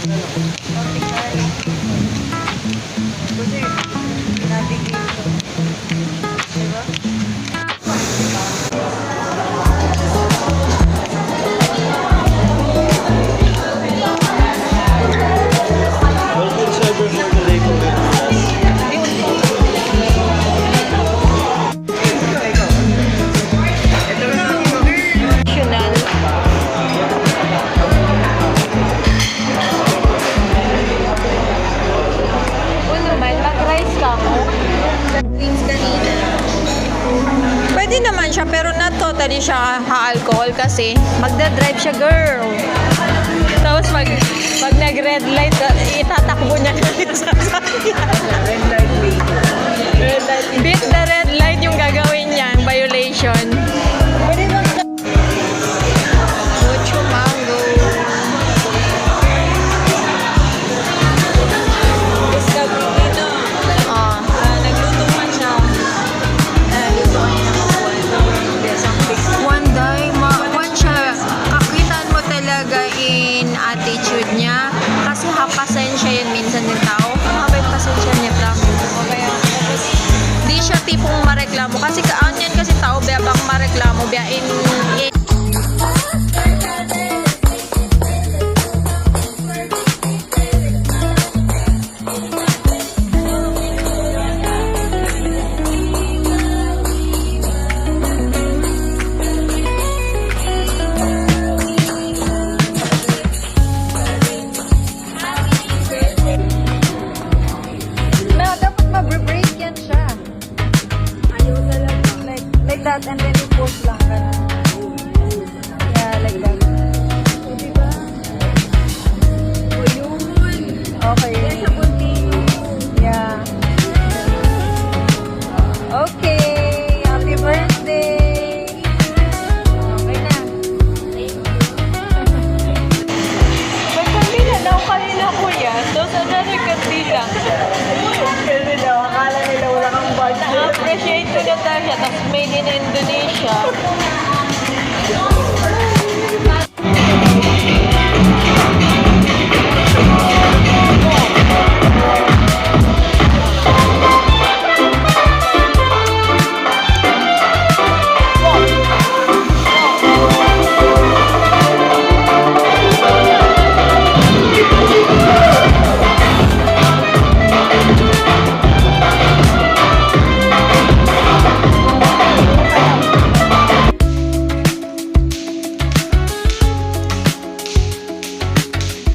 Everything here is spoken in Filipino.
Kasi, navigate ko. Diba? Welcome server for today po. Optional. O naman, mag-rice ka mo. Drinks kanina. Pwede naman siya, pero not totally siya ha-alcohol kasi magda-drive siya, girl. Tapos pag nag-red light, itatakbo niya na yung sasakyan. Red light later. Beat the red light yung gagawin niya, violation. Pwede ba? Mucho mango. Gusto ko dito. Nagluto man siya. Nagluto niya ng one day, one siya. Kakitaan mo talaga in attitude niya. Kasi pasensya yun minsan yung tao. Habay pasensya niya lang. Kaya di siya tipong mareklamo. Kasi kaanyan kasi tao, biya bang mareklamo, biya in dapat mag-break yan siya. Ayaw talaga. Like that and then you post lang. Yeah, like that. O, diba? O, yun. Okay. Yeah. Okay. Happy birthday. Okay na. May kandila daw kanina, kuya. Tapos another kandila. Kasi daw, akala nila wala kang budget. Na-appreciate ko na tayo siya. Tapos made in Indonesia.